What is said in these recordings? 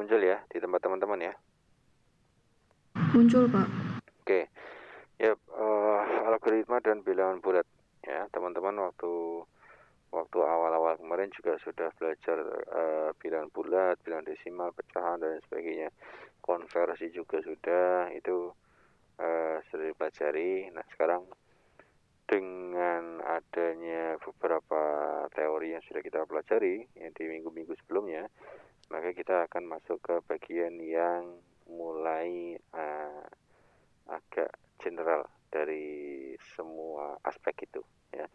muncul ya di tempat teman-teman ya? Muncul, Pak. Oke, ya, algoritma dan bilangan bulat ya teman-teman. Waktu awal-awal kemarin juga sudah belajar bilangan bulat, bilangan desimal, pecahan dan sebagainya. Konversi juga sudah, itu sudah dipelajari. Nah sekarang dengan adanya beberapa teori yang sudah kita pelajari yang di minggu-minggu sebelumnya, maka kita akan masuk ke bagian yang mulai agak general dari semua aspek itu ya.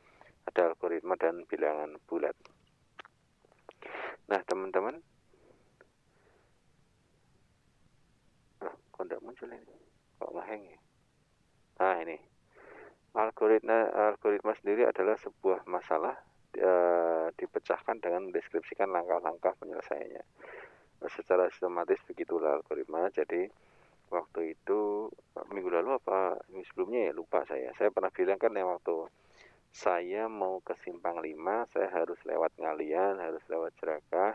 Ada algoritma dan bilangan bulat. Nah teman-teman, kok tidak muncul ini, kok ngeheng ya? Nah ini algoritma sendiri adalah sebuah masalah dipecahkan dengan mendeskripsikan langkah-langkah penyelesaiannya secara sistematis. Begitulah algoritma. Jadi waktu itu minggu lalu apa minggu sebelumnya ya, lupa saya pernah bilang kan yang waktu saya mau ke simpang 5, saya harus lewat Ngalian, harus lewat Jerakah,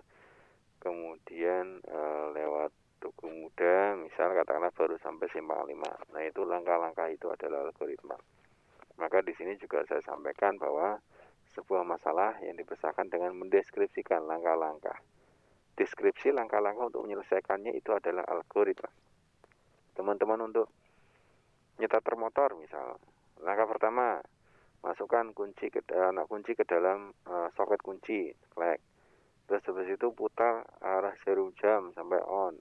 kemudian lewat Tugu Muda, misal katakanlah, baru sampai simpang 5. Nah itu langkah-langkah itu adalah algoritma. Maka di sini juga saya sampaikan bahwa sebuah masalah yang dibesarkan dengan mendeskripsikan langkah-langkah. Deskripsi langkah-langkah untuk menyelesaikannya itu adalah algoritma. Teman-teman untuk nyetar motor misal, langkah pertama, masukkan anak kunci ke dalam soket kunci, klik. Terus habis itu putar arah jarum jam sampai on.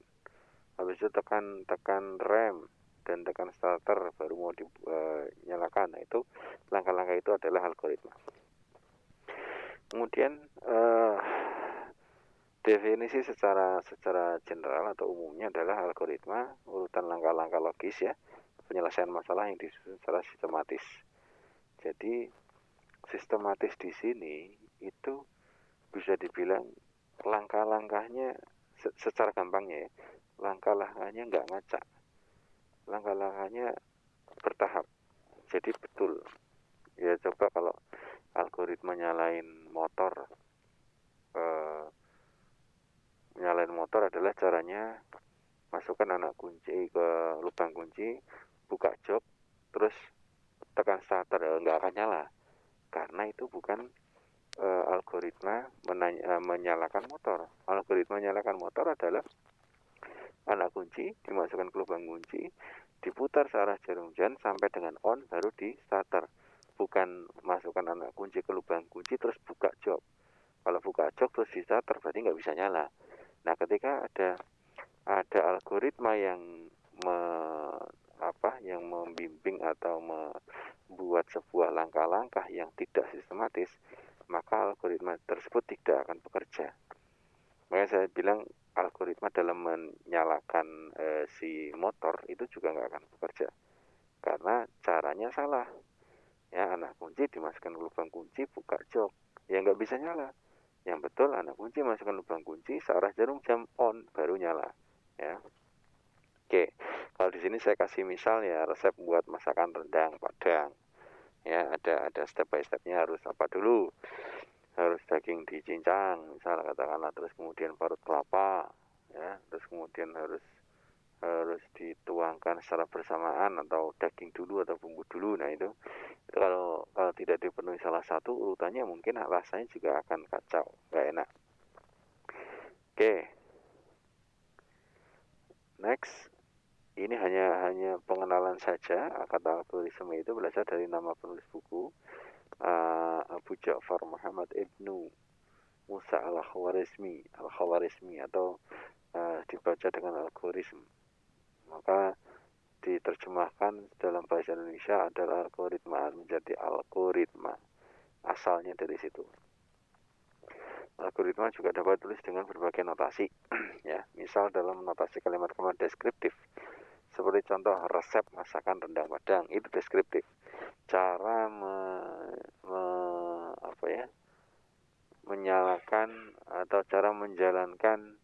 Habis itu tekan rem dan tekan starter baru mau dinyalakan. Nah itu langkah-langkah itu adalah algoritma. Kemudian definisi secara general atau umumnya adalah algoritma urutan langkah-langkah logis ya, penyelesaian masalah yang disusun secara sistematis. Jadi sistematis di sini itu bisa dibilang langkah-langkahnya secara gampangnya ya, langkah-langkahnya nggak ngacak, langkah-langkahnya bertahap. Jadi betul ya, coba kalau algoritma nyalain motor adalah caranya masukkan anak kunci ke lubang kunci, buka jok, terus tekan starter, nggak akan nyala karena itu bukan algoritma menyalakan motor. Algoritma menyalakan motor adalah anak kunci dimasukkan ke lubang kunci, diputar searah jarum jam sampai dengan on, baru di starter. Bukan masukkan anak kunci ke lubang kunci terus buka jok. Kalau buka jok terus di starter berarti nggak bisa nyala. Nah ketika ada algoritma yang yang membimbing atau membuat sebuah langkah-langkah yang tidak sistematis, maka algoritma tersebut tidak akan bekerja. Makanya saya bilang algoritma dalam menyalakan si motor itu juga nggak akan bekerja karena caranya salah. Ya, anak kunci dimasukkan ke lubang kunci, buka jok, ya nggak bisa nyala. Yang betul anak kunci masukkan lubang kunci, searah jarum jam on, baru nyala. Ya, oke. Kalau di sini saya kasih misal ya, resep buat masakan rendang Padang. Ya, ada step by stepnya. Harus apa dulu? Harus daging dicincang misal katakanlah, terus kemudian parut kelapa ya, terus kemudian harus dituangkan secara bersamaan, atau daging dulu atau bumbu dulu. Nah itu kalau tidak dipenuhi salah satu urutannya, mungkin rasanya juga akan kacau, nggak enak. Oke, next. Ini hanya pengenalan saja. Kata algoritma itu berasal dari nama penulis buku, Abu Ja'far Muhammad Ibnu Musa al-Khawarizmi atau dibaca dengan algoritma. Maka diterjemahkan dalam bahasa Indonesia adalah algoritma menjadi algoritma. Asalnya dari situ. Algoritma juga dapat ditulis dengan berbagai notasi. Ya, misal dalam notasi kalimat-kalimat deskriptif. Seperti contoh resep masakan rendang Padang, itu deskriptif. Cara menyalakan atau cara menjalankan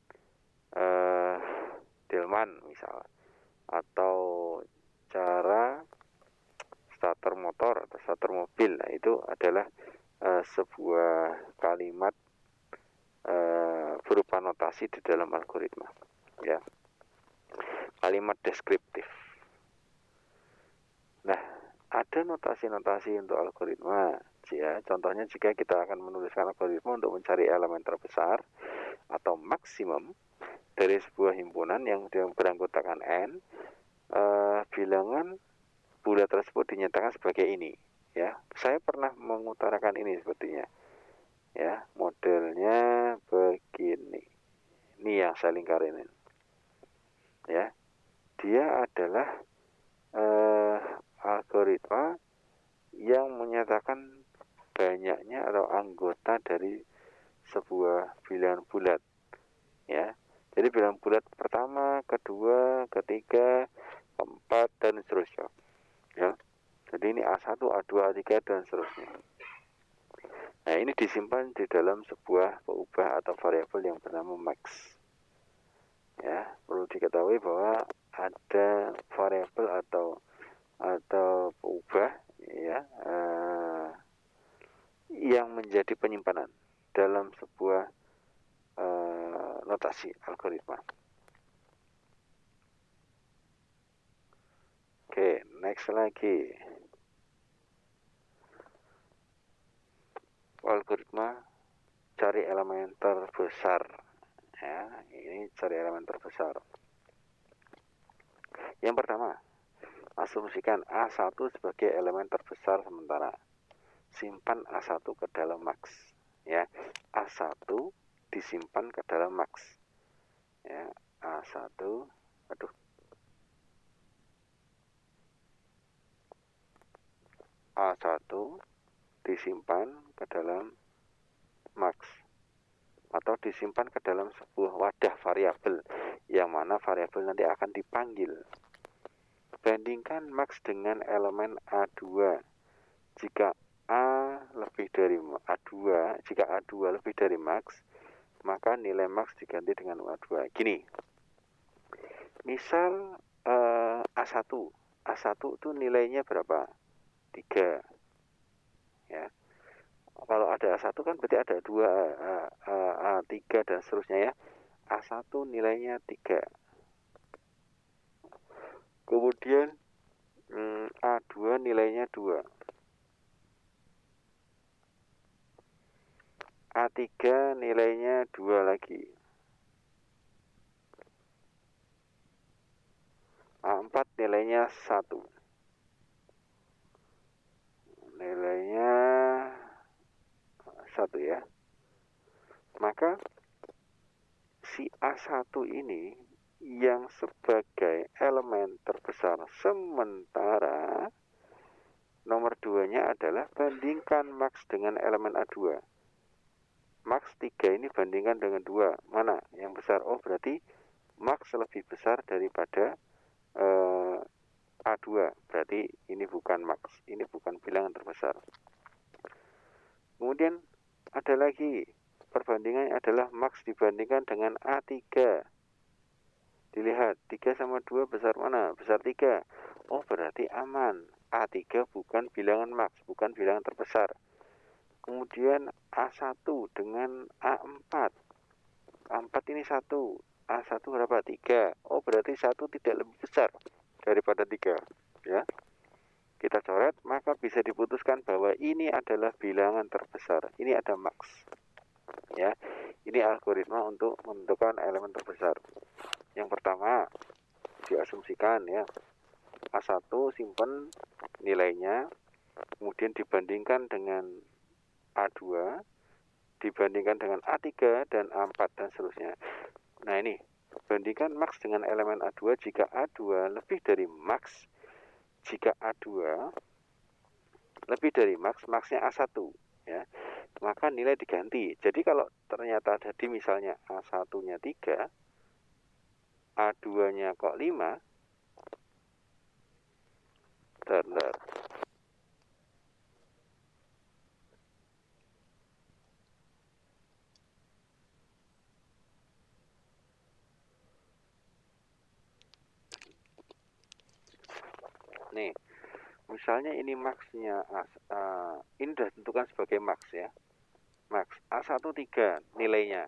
delman misal, atau cara starter motor atau starter mobil. Nah itu adalah sebuah kalimat berupa notasi di dalam algoritma. ya, kalimat deskriptif. Nah, ada notasi-notasi untuk algoritma, ya. Contohnya jika kita akan menuliskan algoritma untuk mencari elemen terbesar atau maksimum dari sebuah himpunan yang beranggotakan n, bilangan bulat tersebut dinyatakan sebagai ini, ya. Saya pernah mengutarakan ini sepertinya, ya. Modelnya begini, ini yang saya lingkarin, ya. Dia adalah algoritma yang menyatakan banyaknya atau anggota dari sebuah bilangan bulat, ya. Jadi bilangan bulat pertama, kedua, ketiga, keempat, dan seterusnya, ya. Jadi ini A1, A2, A3, dan seterusnya. Nah, ini disimpan di dalam sebuah peubah atau variabel yang bernama max, ya. Perlu diketahui bahwa ada variabel atau peubah, ya, yang menjadi penyimpanan dalam sebuah notasi algoritma. Oke, next lagi. Algoritma cari elemen terbesar, ya. Ini cari elemen terbesar. Yang pertama, asumsikan A1 sebagai elemen terbesar sementara. Simpan A1 ke dalam max, ya. A1 disimpan ke dalam max, ya. A1, A1 disimpan ke dalam max atau disimpan ke dalam sebuah wadah variabel yang mana variabel nanti akan dipanggil. Bandingkan max dengan elemen A2. Jika A lebih dari A2, jika A2 lebih dari max, maka nilai max diganti dengan A2. Gini, misal A1 itu nilainya berapa? 3, ya. Kalau ada A1 kan berarti ada 2, A3 dan seterusnya, ya. A1 nilainya 3. Kemudian A2 nilainya 2. A3 nilainya 2 lagi. A4 nilainya 1. Nilainya 1, ya. Maka si A1 ini yang sebagai elemen terbesar sementara, nomor 2-nya adalah bandingkan max dengan elemen A2. Max 3 ini bandingkan dengan 2. Mana yang besar? Oh, berarti max lebih besar daripada A2. Berarti ini bukan max. Ini bukan bilangan terbesar. Kemudian ada lagi. Perbandingannya adalah max dibandingkan dengan A3. Dilihat, 3 sama 2 besar mana? Besar 3. Oh, berarti aman. A3 bukan bilangan max, bukan bilangan terbesar. Kemudian A1 dengan A4. A4 ini 1. A1 berapa? 3. Oh, berarti 1 tidak lebih besar daripada 3, ya. Kita coret, maka bisa diputuskan bahwa ini adalah bilangan terbesar. Ini ada max, ya. Ini algoritma untuk menentukan elemen terbesar. Yang pertama, diasumsikan, ya. A1 simpan nilainya, kemudian dibandingkan dengan A2, dibandingkan dengan A3 dan A4 dan seterusnya. Nah, ini bandingkan max dengan elemen A2. Jika A2 lebih dari max, jika A2 lebih dari max, maxnya A1, ya, maka nilai diganti. Jadi kalau ternyata tadi misalnya A1-nya 3, A2-nya kok 5, bentar. Nih, misalnya ini maxnya, ini sudah ditentukan sebagai max, ya. Max A1 3 nilainya,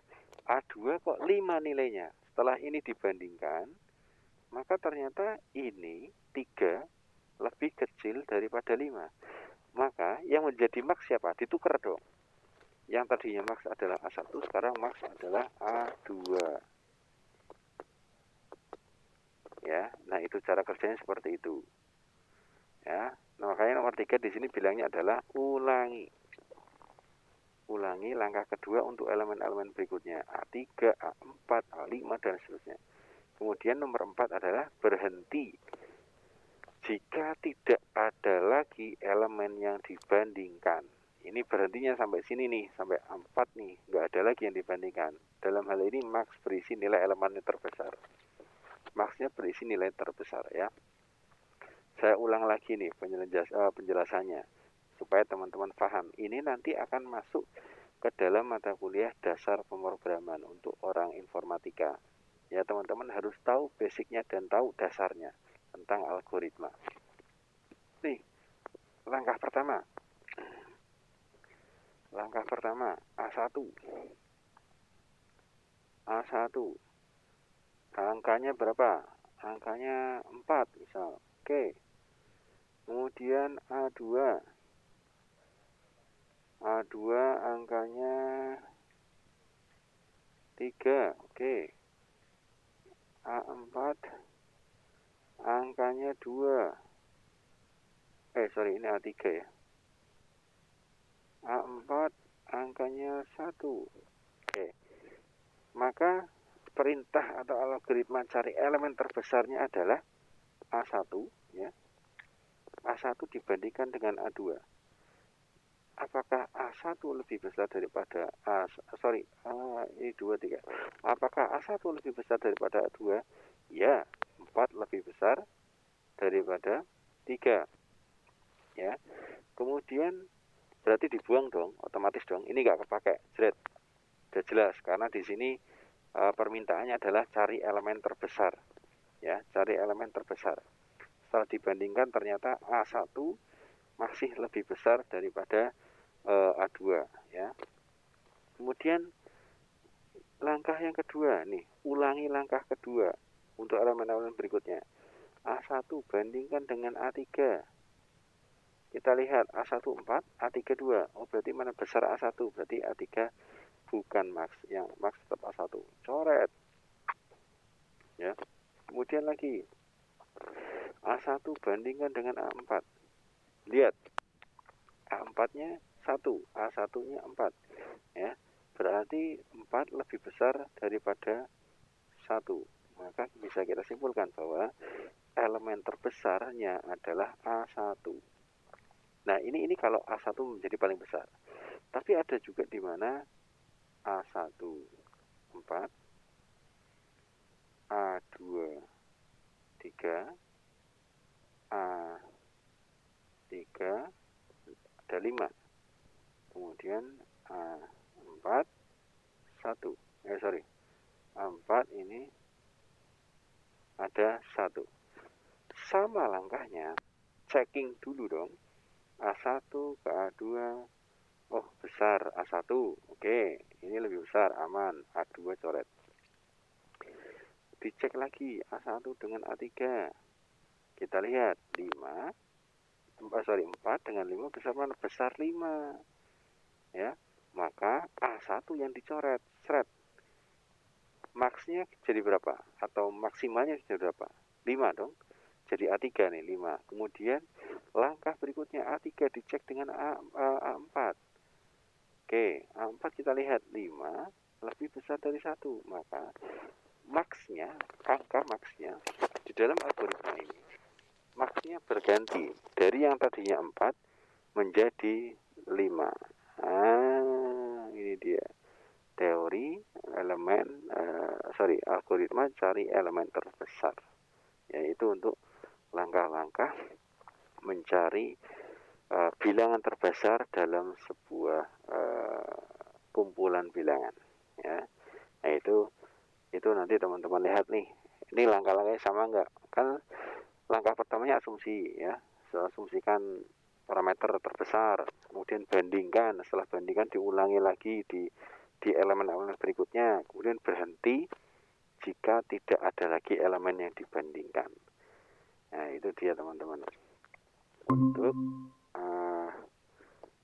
A2 kok 5 nilainya. Setelah ini dibandingkan, maka ternyata ini 3 lebih kecil daripada 5. Maka yang menjadi max siapa? Ditukar dong. Yang tadinya max adalah A1, sekarang max adalah A2. Ya, nah itu cara kerjanya seperti itu. Ya, nah, makanya nomor 3 di sini bilangnya adalah ulangi. Ulangi langkah kedua untuk elemen-elemen berikutnya, A3, A4, A5, dan seterusnya. Kemudian nomor 4 adalah berhenti. Jika tidak ada lagi elemen yang dibandingkan. Ini berhentinya sampai sini nih, sampai 4 nih, nggak ada lagi yang dibandingkan. Dalam hal ini max berisi nilai elemen yang terbesar. Maxnya berisi nilai terbesar ya. Saya ulang lagi nih penjelasannya supaya teman-teman paham. Ini nanti akan masuk ke dalam mata kuliah dasar pemrograman untuk orang informatika. Ya, teman-teman harus tahu basicnya dan tahu dasarnya tentang algoritma. Nih, langkah pertama. Langkah pertama, A1. A1. Angkanya berapa? Angkanya 4 misal. Oke. Kemudian A2. A2 angkanya 3. Oke. A4 angkanya 2. Ini A3 ya. A4 angkanya 1. Oke. Maka perintah atau algoritma cari elemen terbesarnya adalah A1 ya. A1 dibandingkan dengan A2. Apakah A1 lebih besar daripada ini 2, 3. Apakah A1 lebih besar daripada A2? Ya, 4 lebih besar daripada 3. Ya. Kemudian berarti dibuang dong, otomatis dong. Ini nggak kepakai, jret. Sudah jelas karena di sini permintaannya adalah cari elemen terbesar. Ya, cari elemen terbesar. Setelah dibandingkan ternyata A1 masih lebih besar daripada A2 ya. Kemudian langkah yang kedua nih, ulangi langkah kedua untuk elemen-elemen berikutnya. A1 bandingkan dengan A3. Kita lihat A1 4, A3 2. Oh, berarti mana besar A1? Berarti A3 bukan max, yang max tetap A1. Coret. Ya. Kemudian lagi A1 bandingkan dengan A4. Lihat. A4-nya 1, A1-nya 4. Ya. Berarti 4 lebih besar daripada 1. Maka bisa kita simpulkan bahwa elemen terbesarnya adalah A1. Nah, ini kalau A1 menjadi paling besar. Tapi ada juga di mana A1 4, A2 3, A3 ada 5. Kemudian A4 1. A4 ini ada 1. Sama langkahnya, checking dulu dong. A1 ke A2. Oh, besar A1. Oke, ini lebih besar, aman. A2 coret. Dicek lagi A1 dengan A3. Kita lihat 4 dengan 5 besar mana? Besar 5. Ya. Maka A1 yang dicoret, seret. Maksnya jadi berapa? Atau maksimalnya jadi berapa? 5 dong. Jadi A3 nih, 5. Kemudian langkah berikutnya A3 dicek dengan A4. Oke, A4 kita lihat 5 lebih besar dari 1. Maka maksnya, angka maksnya di dalam algoritma ini, maksnya berganti dari yang tadinya 4 menjadi 5. Ini dia teori algoritma cari elemen terbesar, yaitu untuk langkah-langkah mencari bilangan terbesar dalam sebuah kumpulan bilangan ya. Nah, itu nanti teman-teman lihat nih, ini langkah-langkahnya sama enggak? Kan langkah pertamanya asumsi ya, asumsikan parameter terbesar, kemudian bandingkan, setelah bandingkan diulangi lagi, di elemen-elemen berikutnya, kemudian berhenti jika tidak ada lagi elemen yang dibandingkan. Nah, itu dia teman-teman, untuk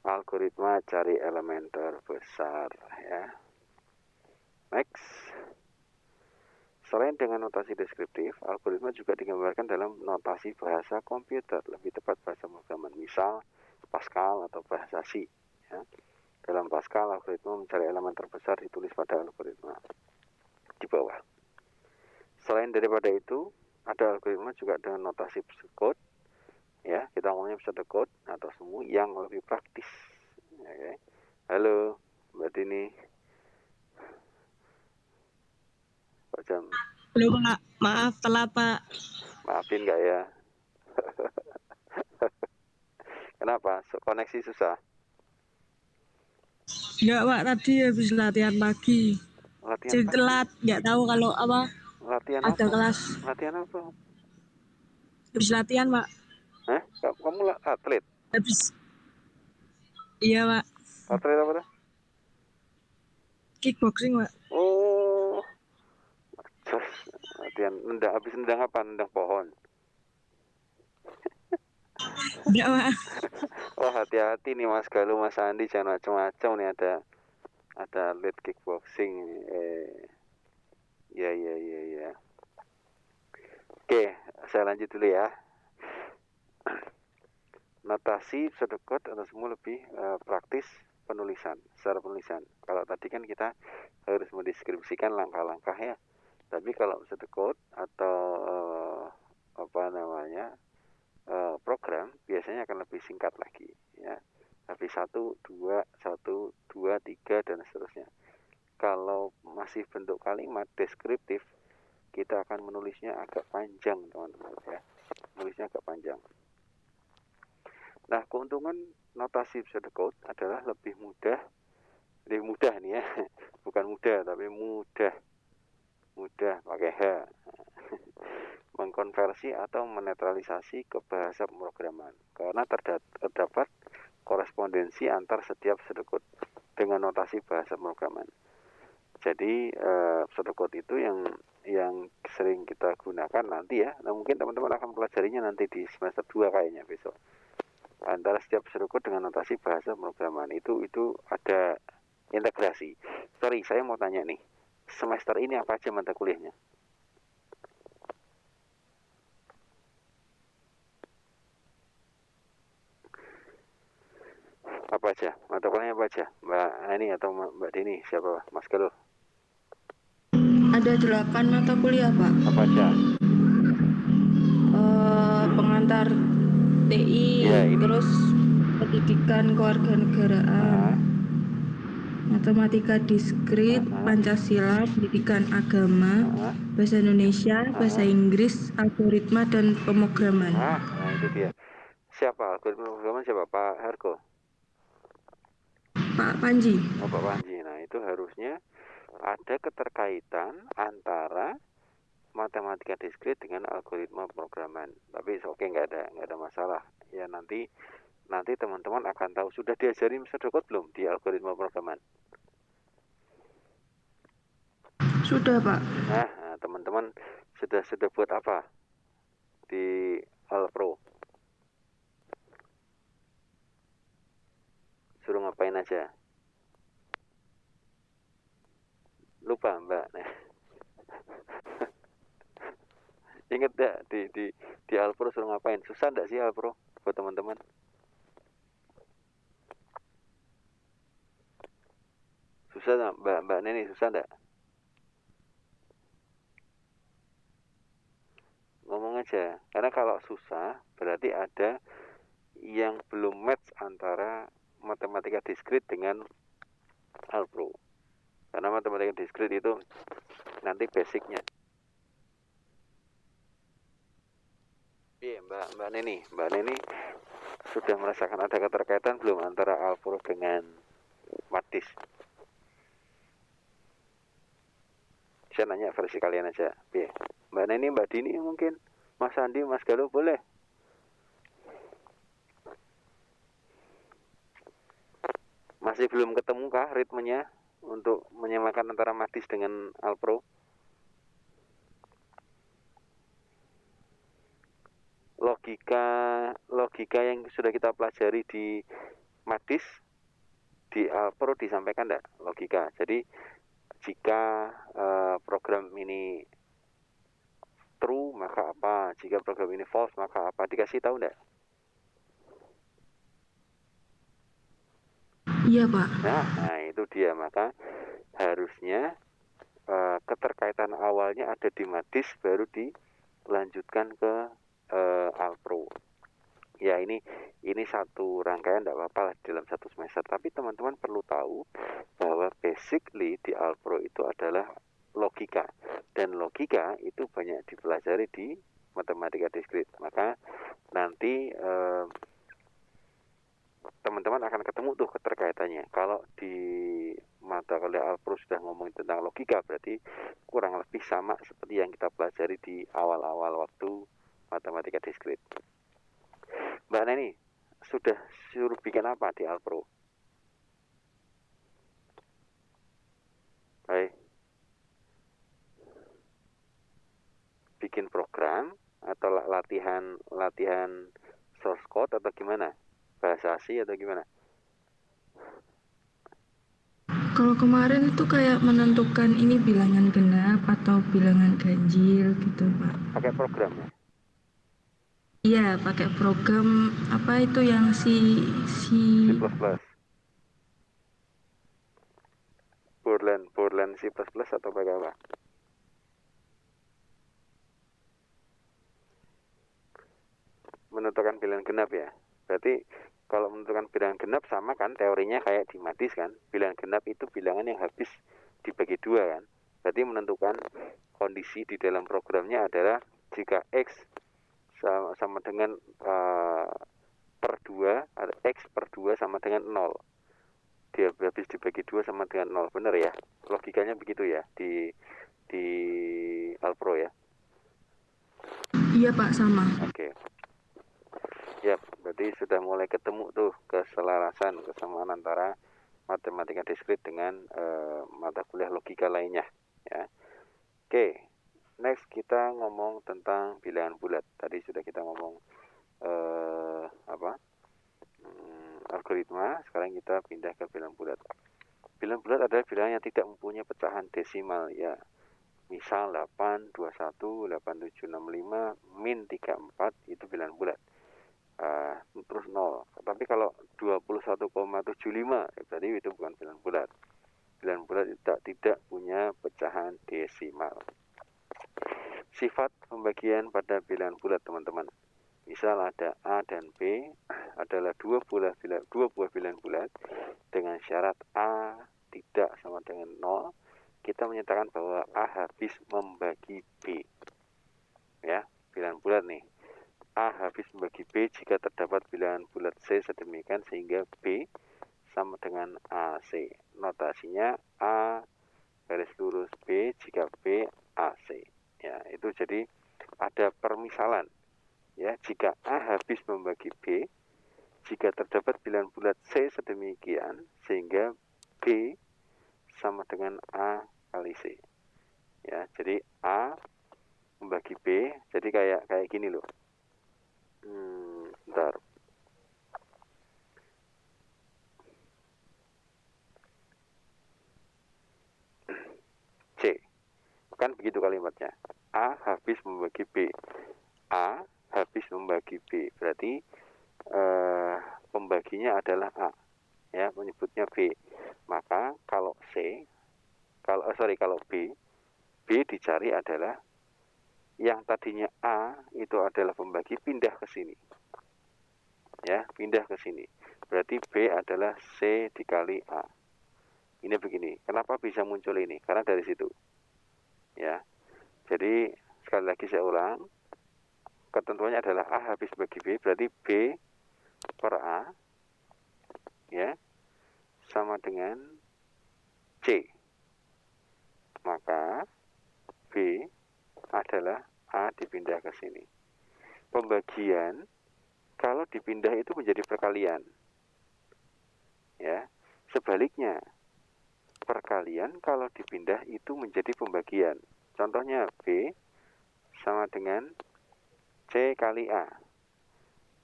algoritma cari elemen terbesar ya. Next. Selain dengan notasi deskriptif, algoritma juga digambarkan dalam notasi bahasa komputer, lebih tepat bahasa pemrograman, misal Pascal atau bahasa C. Ya. Dalam Pascal, algoritma mencari elemen terbesar ditulis pada algoritma di bawah. Selain daripada itu, ada algoritma juga dengan notasi pseudocode. Ya, kita ngomongnya pseudocode atau semu yang lebih praktis. Oke. Halo, Mbak Dini. Pak Jam. Halo Pak, maaf telat Pak. Maafin nggak ya? Kenapa? Koneksi susah? Enggak Pak, tadi habis latihan pagi. Latihan Jadi pagi? telat, nggak tahu kalau apa. Latihan Ada apa? kelas. Latihan apa? Habis latihan Pak. Hah? Kamu atlet? Habis. Iya Pak. Atlet apa tuh? Kickboxing Pak. Oh, terus latihan nendang. Habis nendang apa? Nendang pohon. Enggak Pak. Oh, hati-hati nih Mas Galuh, Mas Andi, jangan macam-macam nih, ada atlet kickboxing. Ya. Oke, saya lanjut dulu ya. Notasi pseudocode atau semua lebih praktis secara penulisan. Kalau tadi kan kita harus mendeskripsikan langkah-langkah ya. Tapi kalau pseudocode atau program biasanya akan lebih singkat lagi ya. Habis 1, 2, 1, 2, 3 dan seterusnya. Kalau masih bentuk kalimat deskriptif, kita akan menulisnya agak panjang teman-teman ya. Menulisnya agak panjang. Nah, keuntungan notasi pseudocode adalah lebih mudah nih ya. Bukan mudah tapi mudah pakai H. Mengkonversi atau menetralisasi ke bahasa pemrograman karena terdapat korespondensi antar setiap pseudocode dengan notasi bahasa pemrograman. Jadi pseudocode itu yang sering kita gunakan nanti ya. Nah, mungkin teman-teman akan mempelajarinya nanti di semester 2 kayaknya besok. Antara setiap pseudocode dengan notasi bahasa pemrograman itu ada integrasi. Sorry, saya mau tanya nih, semester ini apa aja mata kuliahnya? Apa aja? Mata kuliahnya apa aja? Mbak Ani atau Mbak Dini? Siapa? Mas Galuh? Ada 8 mata kuliah, Pak. Apa aja? Pengantar TI, Ya, ini. terus pendidikan kewarganegaraan, matematika diskrit, Pancasila, pendidikan agama, bahasa Indonesia, bahasa Inggris, algoritma dan pemrograman. Nah itu dia. Siapa? Algoritma pemrograman siapa? Pak Herko? Pak Panji. Oh, Pak Panji. Nah, itu harusnya ada keterkaitan antara matematika diskrit dengan algoritma pemrograman. Tapi oke, nggak ada masalah. Ya nanti teman-teman akan tahu. Sudah diajarin pseudocode belum di algoritma pemrograman? Sudah, Pak. Nah, teman-teman sudah buat apa di Alpro? Suruh ngapain aja? Lupa Mbak. Nah. Ingat gak di Alpro suruh ngapain? Susah gak sih Alpro buat teman-teman? Susah gak Mbak Neni? Susah gak? Ngomong aja. Karena kalau susah berarti ada yang belum match antara matematika diskrit dengan Alpro. Karena matematika diskrit itu nanti basicnya. Iya Mbak Neni sudah merasakan ada keterkaitan belum antara Alpro dengan Matis? Saya nanya versi kalian aja. Iya. Mbak Neni, Mbak Dini mungkin, Mas Andi, Mas Galuh boleh. Masih belum ketemu kah ritmenya untuk menyamakan antara MADIS dengan Alpro? Logika yang sudah kita pelajari di MADIS di Alpro disampaikan enggak logika? Jadi jika program ini true maka apa, jika program ini false maka apa, dikasih tahu enggak? Iya, Pak. Nah itu dia, maka harusnya keterkaitan awalnya ada di MADIS baru dilanjutkan ke Alpro. Ya ini satu rangkaian tidak apa-apa lah dalam satu semester, tapi teman-teman perlu tahu bahwa basically di Alpro itu adalah logika, dan logika itu banyak dipelajari di matematika diskrit. Maka nanti teman-teman akan ketemu tuh keterkaitannya. Kalau di mata kuliah Alpro sudah ngomongin tentang logika, berarti kurang lebih sama seperti yang kita pelajari di awal-awal waktu matematika diskrit. Mbak Neni, sudah suruh bikin apa di Alpro? Baik. Bikin program atau latihan source code atau gimana? Bahasa ASI atau gimana? Kalau kemarin itu kayak menentukan ini bilangan genap atau bilangan ganjil gitu, Pak. Pakai program ya? Iya, pakai program apa itu yang C++. Borland C++ atau pakai apa? Menentukan bilangan genap ya. Berarti kalau menentukan bilangan genap sama kan teorinya kayak di MADIS kan. Bilangan genap itu bilangan yang habis dibagi dua kan. Berarti menentukan kondisi di dalam programnya adalah jika X sama dengan per 2, X per 2 sama dengan 0. Dia habis dibagi 2 sama dengan 0. Benar ya? Logikanya begitu ya di Alpro ya? Iya, Pak, sama. Oke. Ya, berarti sudah mulai ketemu tuh keselarasan, kesamaan antara matematika diskrit dengan mata kuliah logika lainnya ya. Oke, next kita ngomong tentang bilangan bulat. Tadi sudah kita ngomong algoritma, sekarang kita pindah ke bilangan bulat. Bilangan bulat adalah bilangan yang tidak mempunyai pecahan desimal ya. Misal 8, 21, 8765, min 34 itu bilangan bulat. Terus 0. Tapi kalau 21,75 berarti itu bukan bilangan bulat. Bilangan bulat tidak punya pecahan desimal. Sifat pembagian pada bilangan bulat, teman-teman. Misal ada A dan B adalah dua buah bilangan bulat dengan syarat A tidak sama dengan 0. Kita menyatakan bahwa A habis membagi B. Ya, bilangan bulat nih. A habis membagi B jika terdapat bilangan bulat C sedemikian sehingga B sama dengan AC. Notasinya A garis lurus B jika B AC. Ya, itu jadi ada permisalan. Ya, jika A habis membagi B jika terdapat bilangan bulat C sedemikian sehingga B sama dengan A kali C. Ya, jadi A membagi B, jadi kayak gini loh. Bentar. C. Kan begitu kalimatnya. A habis membagi B. A habis membagi B. Berarti pembaginya adalah A. Ya, menyebutnya B. Maka kalau kalau B dicari adalah yang tadinya A itu adalah pembagi pindah ke sini. Ya, pindah ke sini. Berarti B adalah C dikali A. Ini begini. Kenapa bisa muncul ini? Karena dari situ. Ya. Jadi sekali lagi saya ulang. Ketentuannya adalah A habis bagi B, berarti B per A ya sama dengan C. Maka B adalah A dipindah ke sini. Pembagian kalau dipindah itu menjadi perkalian. Ya. Sebaliknya, perkalian kalau dipindah itu menjadi pembagian. Contohnya B sama dengan C kali A.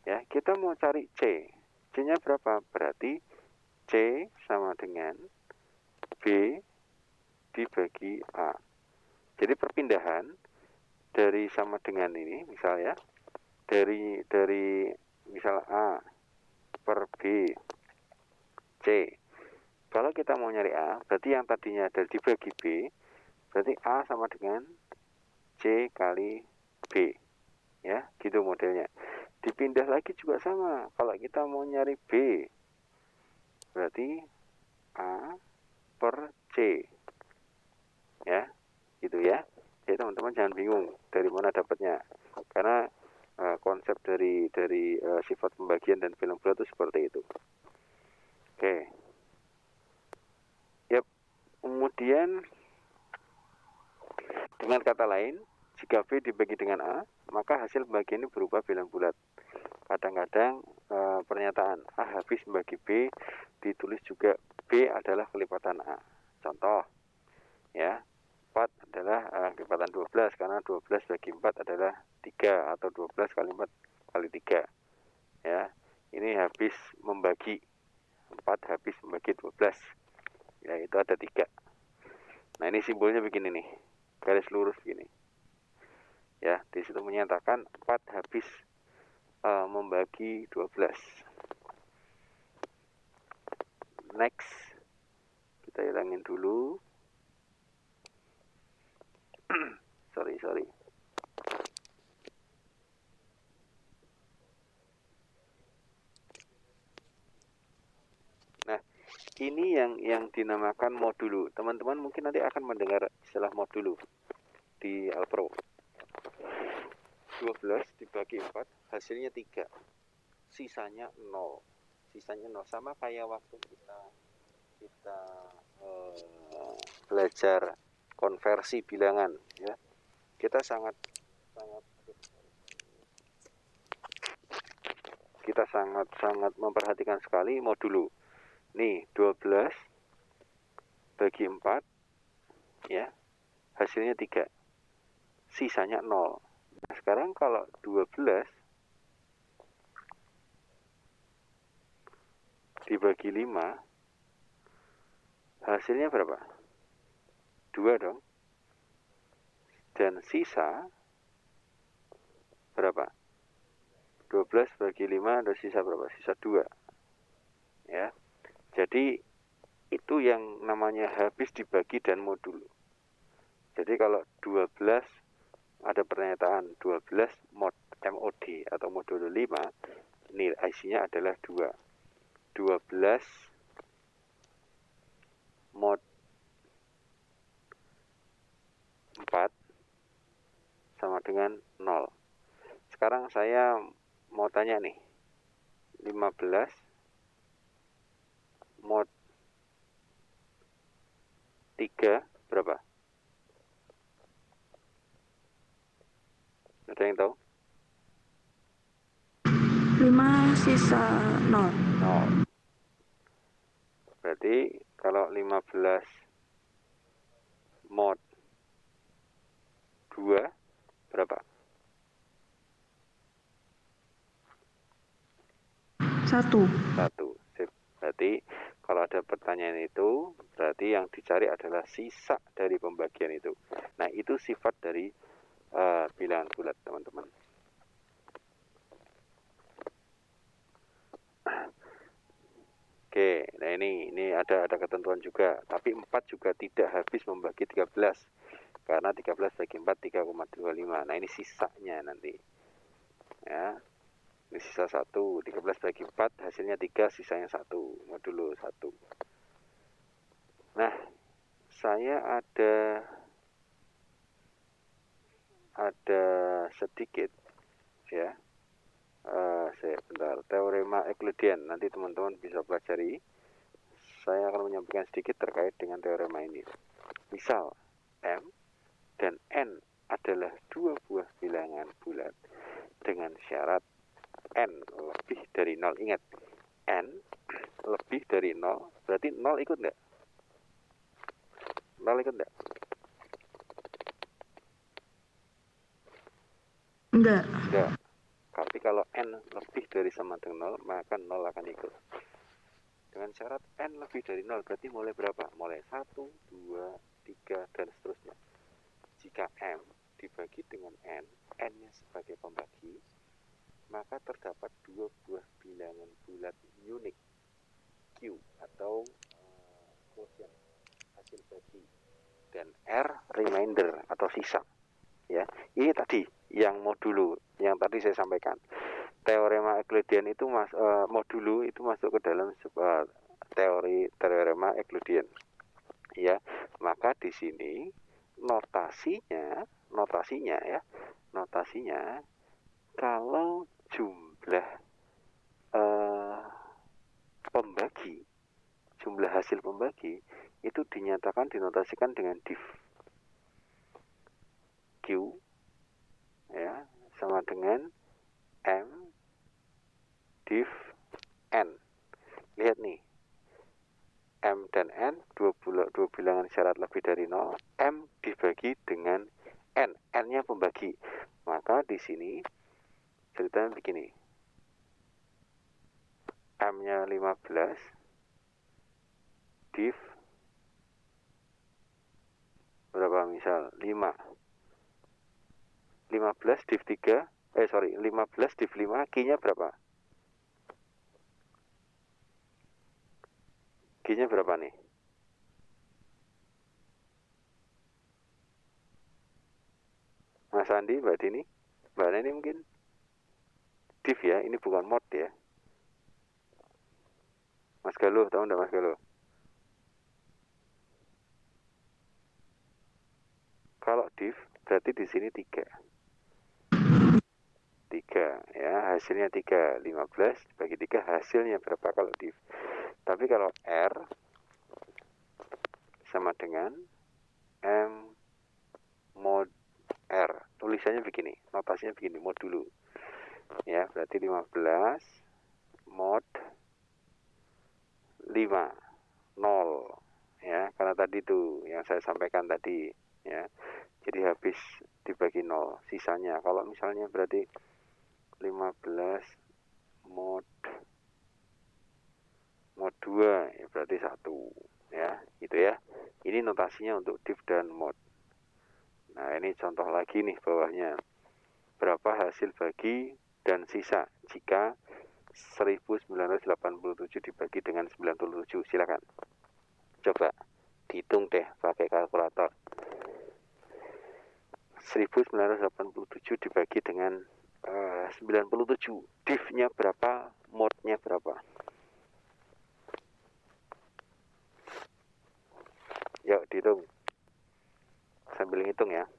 Ya, kita mau cari C. C-nya berapa? Berarti C sama dengan B dibagi A. Jadi perpindahan dari sama dengan ini, misalnya dari misal A per B C. Kalau kita mau nyari A, berarti yang tadinya ada dibagi B, berarti A sama dengan C kali B. Ya, gitu modelnya. Dipindah lagi juga sama. Kalau kita mau nyari B, berarti A per C. Ya, gitu ya. Jadi teman-teman jangan bingung dari mana dapatnya. Karena konsep dari sifat pembagian dan bilang bulat itu seperti itu. Oke. Yap. Kemudian dengan kata lain, jika B dibagi dengan A, maka hasil pembagian ini berupa bilang bulat. Kadang-kadang pernyataan A habis membagi B ditulis juga B adalah kelipatan A. Contoh, ya, 4 adalah kelipatan 12 karena 12 bagi 4 adalah 3 atau 12 kali 4 kali 3. Ya, ini habis membagi 4 habis membagi 12. Ya, itu ada 3. Nah, ini simbolnya begini nih. Garis lurus begini. Ya, di situ menyatakan 4 habis membagi 12. Next. Kita hilangin dulu. sorry. Nah, ini yang dinamakan modulo. Teman-teman mungkin nanti akan mendengar istilah modulo di Alpro. 12 dibagi 4 hasilnya 3. Sisanya 0. Sisanya 0 sama kayak waktu kita belajar konversi bilangan, ya. Kita sangat memperhatikan sekali modulo. Nih, 12 bagi 4, ya, hasilnya 3. Sisanya 0. Nah, sekarang kalau 12 dibagi 5, hasilnya berapa? 2 dong. Dan sisa berapa? 12 bagi 5 ada sisa berapa? Sisa 2. Ya. Jadi itu yang namanya habis dibagi dan modulo. Jadi kalau 12 ada pernyataan 12 MOD atau modulo 5, nilai isinya adalah 2. 12 mod 4 sama dengan 0. Sekarang saya mau tanya nih, 15 mod 3 berapa? Ada yang tahu? 5 sisa 0. 0. Berarti kalau 15 mod 2 berapa? 1. 1. Berarti kalau ada pertanyaan itu, berarti yang dicari adalah sisa dari pembagian itu. Nah, itu sifat dari bilangan bulat, teman-teman. Oke, nah ini ada ketentuan juga. Tapi 4 juga tidak habis membagi 13. Karena 13 bagi 4 3,25. Nah, ini sisanya nanti. Ya. Ini sisa 1, 13 bagi 4 hasilnya 3, sisanya 1, modulo 1. Nah, saya ada sedikit, ya, bentar, teorema Euclidean. Nanti teman-teman bisa pelajari. Saya akan menyampaikan sedikit terkait dengan teorema ini. Misal M dan N adalah dua buah bilangan bulat dengan syarat N lebih dari 0. Ingat, N lebih dari 0, berarti 0 ikut enggak? Nol ikut enggak? Enggak. Enggak. Tapi kalau n lebih dari sama dengan 0, maka 0 akan ikut. Dengan syarat n lebih dari 0, berarti mulai berapa? Mulai 1, 2, 3, dan seterusnya. Jika m dibagi dengan n, n-nya sebagai pembagi, maka terdapat dua buah bilangan bulat unik Q atau quotient hasil bagi, dan R remainder atau sisa. Ya, ini tadi yang modulo yang tadi saya sampaikan. Teorema Euclidean itu modulo itu masuk ke dalam sebuah teorema Euclidean. Ya, maka di sini notasinya kalau jumlah pembagi, jumlah hasil pembagi itu dinotasikan dengan div Q ya sama dengan M div N. Lihat nih, M dan N dua bilangan syarat lebih dari 0, M dibagi dengan N, N-nya pembagi. Maka di sini ceritanya begini, M-nya 15 div berapa, misal 5, 15 div 3, 15 div 5, Q-nya berapa? Q-nya berapa nih? Mas Andi, Mbak Dini, Mbak Neni mungkin? Div ya, ini bukan mod ya. Mas Galuh, tahu enggak Mas Galuh? Kalau div berarti di sini 3 ya, hasilnya 3, 15 bagi 3 hasilnya berapa kalau div. Tapi kalau R sama dengan M mod R, tulisannya begini, notasinya begini, mod dulu ya, berarti 15 mod 5 0 ya, karena tadi tuh yang saya sampaikan tadi ya, jadi habis dibagi 0 sisanya. Kalau misalnya berarti 15 mod 2 ya, berarti 1 ya, gitu ya. Ini notasinya untuk div dan mod. Nah, ini contoh lagi nih bawahnya. Berapa hasil bagi dan sisa jika 1987 dibagi dengan 97? Silakan. Coba dihitung deh pakai kalkulator. 1987 dibagi dengan 97, div-nya berapa, mod-nya berapa? Yuk dihitung sambil ngitung ya.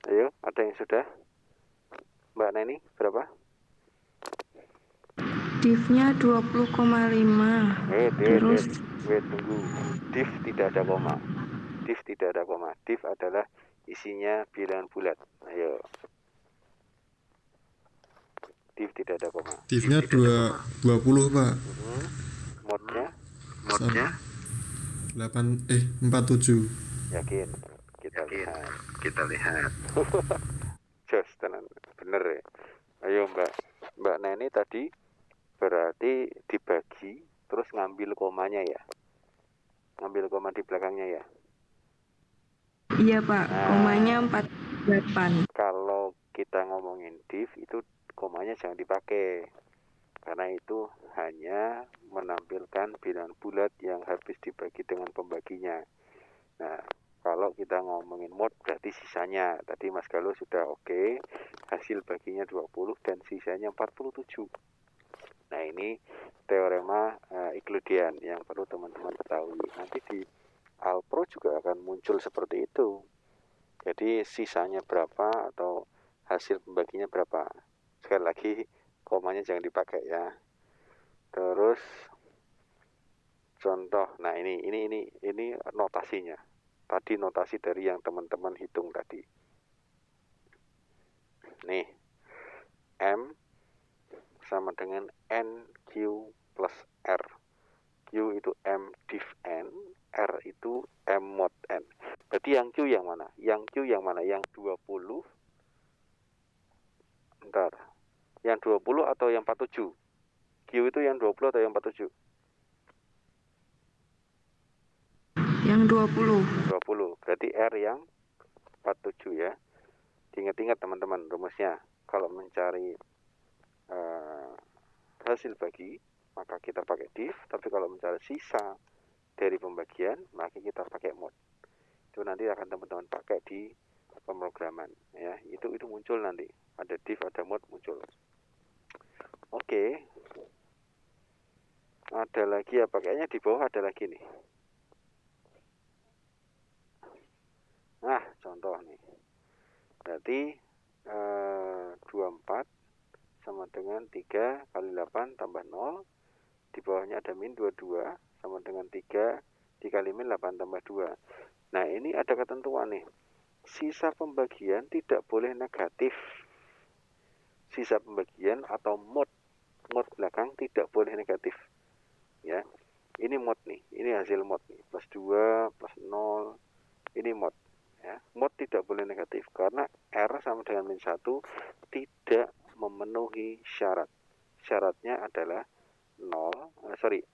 Ayo, ada yang sudah? Mbak Neni, berapa? Div-nya 20,5. Terus Tunggu. Div tidak ada koma. Div adalah isinya bilangan bulat. Ayo. Div tidak ada koma. Div-nya 20, Pak. Modnya 47. yakin? Kita lihat. Jos, tenan. Bener ya. Ayo Mbak Neni tadi berarti dibagi terus ngambil komanya ya. Ngambil koma di belakangnya ya. iya Pak, komanya 48. Kalau kita ngomongin div itu komanya jangan dipakai, karena itu hanya menampilkan bilangan bulat yang habis dibagi dengan pembaginya. Nah, kalau kita ngomongin mod berarti sisanya. Tadi Mas Galuh sudah oke, hasil baginya 20 dan sisanya 47. Nah, ini teorema Euclidean yang perlu teman-teman ketahui. Nanti di Alpro juga akan muncul seperti itu. Jadi sisanya berapa atau hasil pembaginya berapa. Sekali lagi komanya jangan dipakai ya. Terus contoh, nah ini notasinya. Tadi notasi dari yang teman-teman hitung tadi. Nih, M sama dengan NQ plus R. Q itu M div N, R itu M mod N. Berarti yang Q yang mana? Yang Q yang mana? Yang 20. Bentar. Yang 20 atau yang 47? Q itu yang 20 atau yang 47? Yang 20. 20. Berarti R yang 47 ya. Ingat-ingat teman-teman rumusnya. Kalau mencari hasil bagi, maka kita pakai div. Tapi kalau mencari sisa dari pembagian, maka kita pakai mod. Itu nanti akan teman-teman pakai di pemrograman ya. Itu muncul nanti. Ada div, ada mod muncul. Oke. Ada lagi ya, kayaknya di bawah ada lagi nih. Nah, contoh nih. Berarti 24 sama dengan 3 kali 8 tambah 0. Di bawahnya ada min 22 sama dengan 3 dikali min 8 tambah 2. Nah, ini ada ketentuan nih. Sisa pembagian tidak boleh negatif. Sisa pembagian atau mod belakang tidak boleh negatif. Ya. Ini mod nih. Ini hasil mod nih. Plus 2, plus 0. Ini mod. Ya. Mod tidak boleh negatif karena R sama dengan min 1 tidak memenuhi syarat. Syaratnya adalah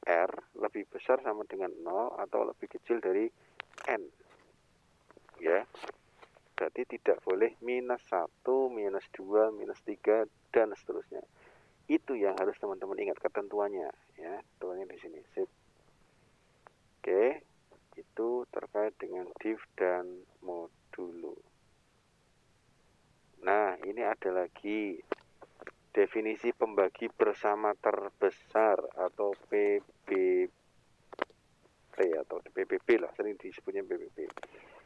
R lebih besar sama dengan 0 atau lebih kecil dari N. Ya. Berarti tidak boleh minus 1, minus 2, minus 3, dan seterusnya. Itu yang harus teman-teman ingat ketentuannya. Ya, ketentuannya di sini. Sip. Oke. Itu terkait dengan div dan modulo. Nah, ini ada lagi definisi pembagi bersama terbesar atau PBB atau PBB lah, sering disebutnya PBB.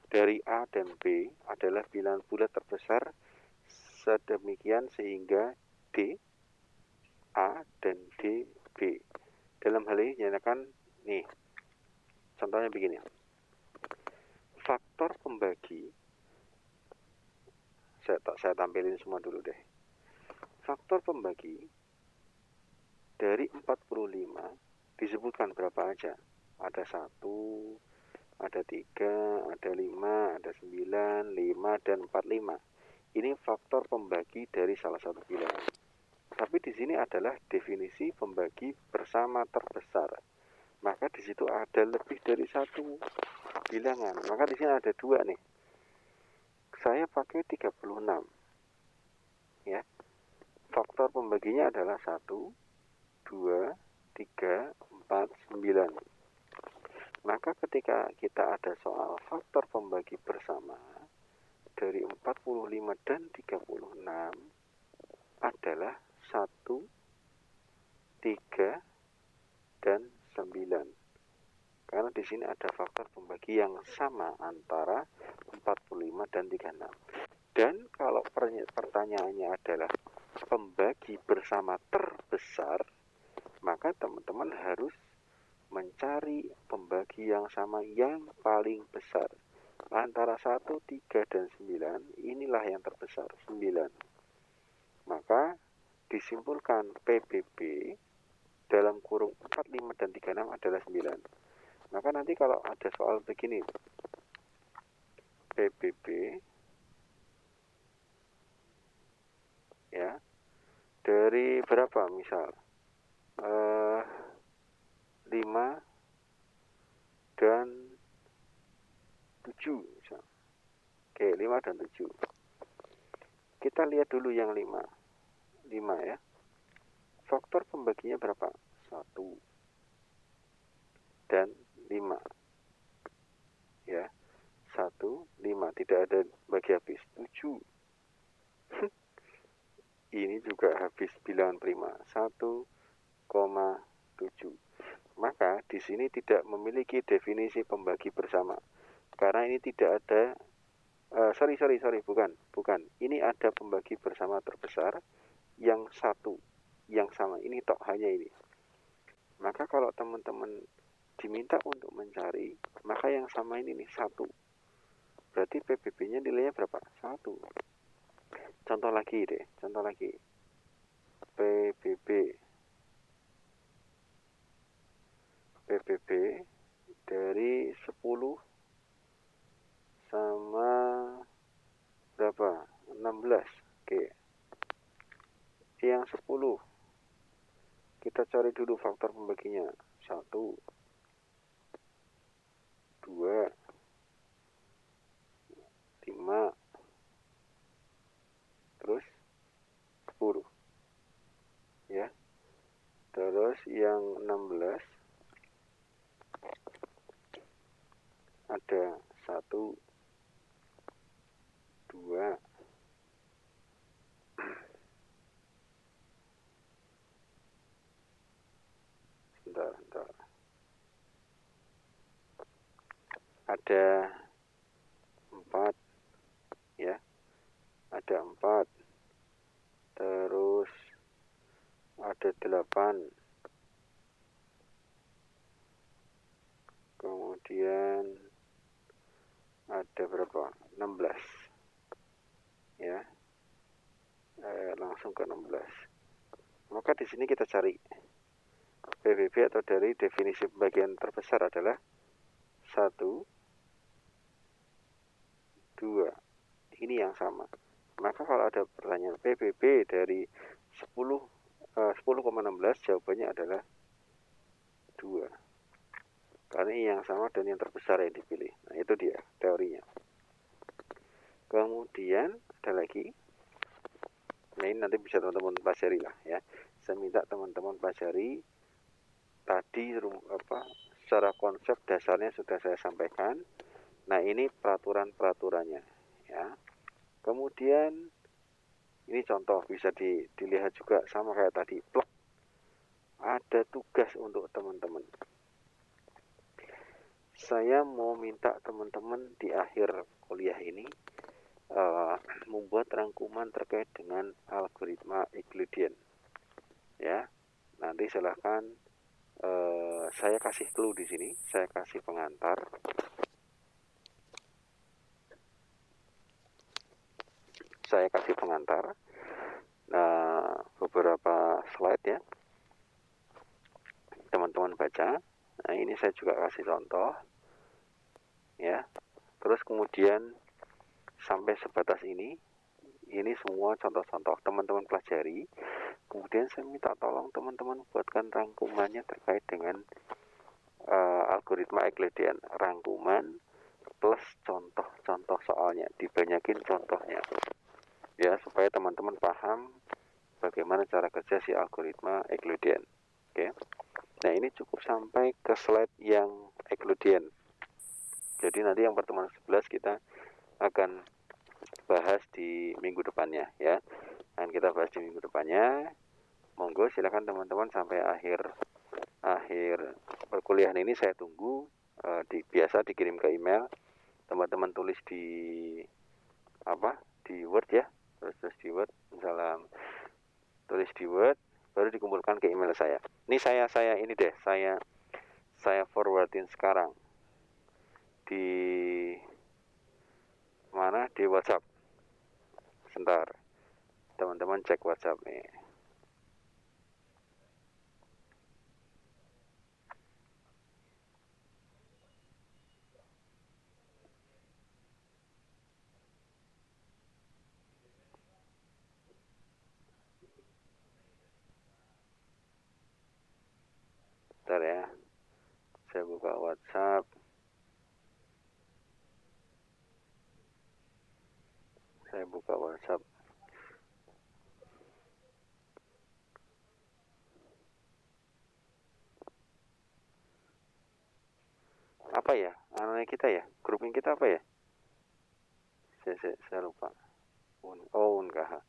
Dari A dan B adalah bilangan bulat terbesar sedemikian sehingga D, A, dan D, B. Dalam hal ini nyatakan nih, contohnya begini. Faktor pembagi, saya tampilin semua dulu deh. Faktor pembagi dari 45 disebutkan berapa aja. Ada 1, ada 3, ada 5, ada 9, 5, dan 45. Ini faktor pembagi dari salah satu bilangan. Tapi di sini adalah definisi pembagi bersama terbesar. Maka di situ ada lebih dari satu bilangan. Maka di sini ada 2 nih. Saya pakai 36. Ya. Faktor pembaginya adalah 1, 2, 3, 4, 9. Maka ketika kita ada soal faktor pembagi bersama dari 45 dan 36 adalah 1, 3, dan 9. Karena di sini ada faktor pembagi yang sama antara 45 dan 36. Dan kalau pertanyaannya adalah pembagi bersama terbesar, maka teman-teman harus mencari pembagi yang sama yang paling besar. Antara 1, 3, dan 9, inilah yang terbesar, 9. Maka disimpulkan PBB dalam kurung 45 dan 36 adalah 9. Maka nanti kalau ada soal begini, PBB ya dari berapa misal 5 dan 7 misal. Oke, 5 dan 7. Kita lihat dulu yang 5 ya. Faktor pembaginya berapa? 1 dan 5 ya. 1, 5, tidak ada bagi habis. 7. Ini juga habis bilangan prima, 1,7. Maka di sini tidak memiliki definisi pembagi bersama. Karena ini tidak ada sorry, bukan. Ini ada pembagi bersama terbesar yang satu, yang sama. Ini tok, hanya ini. Maka kalau teman-teman diminta untuk mencari, maka yang sama ini nih, satu. Berarti PBB-nya nilainya berapa? 1. Contoh lagi. PBB dari 10 sama berapa? 16. Oke. Yang 10 kita cari dulu faktor pembaginya. 1, 2, 5, terus 10. Ya. Terus yang 16 ada 1, 2, sebentar. Ada 4, ya. Ada 4. Terus ada 8. Kemudian ada berapa? 16. Ya. Langsung ke 16. Maka di sini kita cari PBB atau dari definisi pembagian terbesar adalah 1, 2. Ini yang sama. Maka kalau ada pertanyaan PBB dari 10,16, jawabannya adalah 2. Karena ini yang sama dan yang terbesar yang dipilih. Nah, itu dia teorinya. Kemudian ada lagi. Nah, ini nanti bisa teman-teman pelajari lah ya. Saya minta teman-teman pelajari. Tadi secara konsep dasarnya sudah saya sampaikan. Nah, ini peraturan-peraturannya ya. Kemudian ini contoh bisa dilihat juga sama kayak tadi. Plek. Ada tugas untuk teman-teman. Saya mau minta teman-teman di akhir kuliah ini membuat rangkuman terkait dengan algoritma Euclidean. Ya, nanti silahkan saya kasih clue di sini, saya kasih pengantar. Nah, beberapa slide ya, teman-teman baca. Nah, ini saya juga kasih contoh, ya. Terus kemudian sampai sebatas ini semua contoh-contoh teman-teman pelajari. Kemudian saya minta tolong teman-teman buatkan rangkumannya terkait dengan algoritma Euclidean. Rangkuman plus contoh-contoh soalnya, dibanyakin contohnya. Ya, supaya teman-teman paham bagaimana cara kerja si algoritma Euclidean. Oke. Nah, ini cukup sampai ke slide yang Euclidean. Jadi nanti yang pertemuan 11 kita akan bahas di minggu depannya ya. Dan kita bahas di minggu depannya. Monggo silakan teman-teman sampai akhir perkuliahan ini saya tunggu. Biasa dikirim ke email. Teman-teman tulis di Word ya. Terus di Word, misalnya tulis di Word, baru dikumpulkan ke email saya. Ini saya forwardin sekarang di mana, di WhatsApp. Sebentar, teman-teman cek WhatsApp nih. Bentar ya, saya buka WhatsApp. Apa ya? Anunya kita ya? Grupnya kita apa ya? Saya lupa. Ungaha.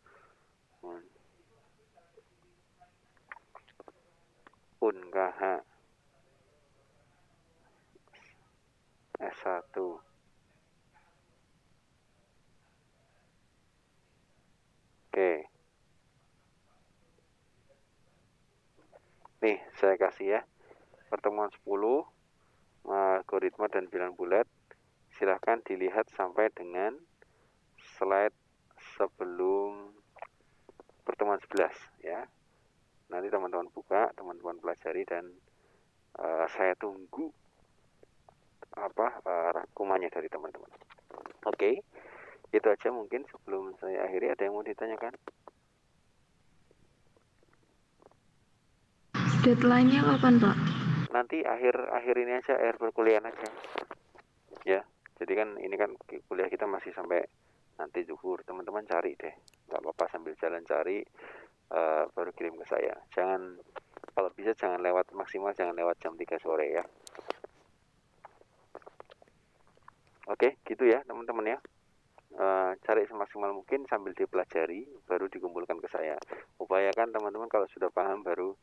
Ungaha. S1. Oke. Nih, saya kasih ya. Pertemuan 10, algoritma dan bilangan bulat. Silahkan dilihat sampai dengan slide sebelum pertemuan 11 ya. Nanti teman-teman buka, teman-teman pelajari, dan saya tunggu rangkumannya dari teman-teman. Oke, itu aja mungkin sebelum saya akhiri. Ada yang mau ditanyakan? Deadline-nya kapan, Pak? Nanti akhir ini aja, akhir perkuliahan aja. Ya, jadi kan ini kan kuliah kita masih sampai nanti zuhur. Teman-teman cari deh, nggak apa-apa, sambil jalan cari, baru kirim ke saya. Jangan, kalau bisa jangan lewat, maksimal jangan lewat jam 3 sore ya. Oke, gitu ya teman-teman ya. Cari semaksimal mungkin sambil dipelajari, baru dikumpulkan ke saya. Upayakan teman-teman kalau sudah paham baru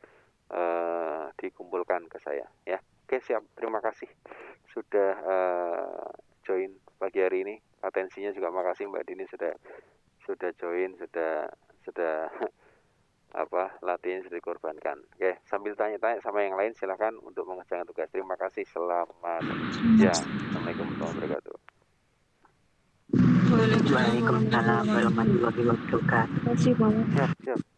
dikumpulkan ke saya ya. Oke, siap. Terima kasih sudah join pagi hari ini. Atensinya juga makasih Mbak Dini sudah join, sudah latihan sudah dikorbankan. Oke, sambil tanya-tanya sama yang lain silakan untuk mengerjakan tugas. Terima kasih. Selamat siang. Assalamualaikum warahmatullahi wabarakatuh. Waalaikumsalam warahmatullahi wabarakatuh. Terima kasih, Pak. Siap.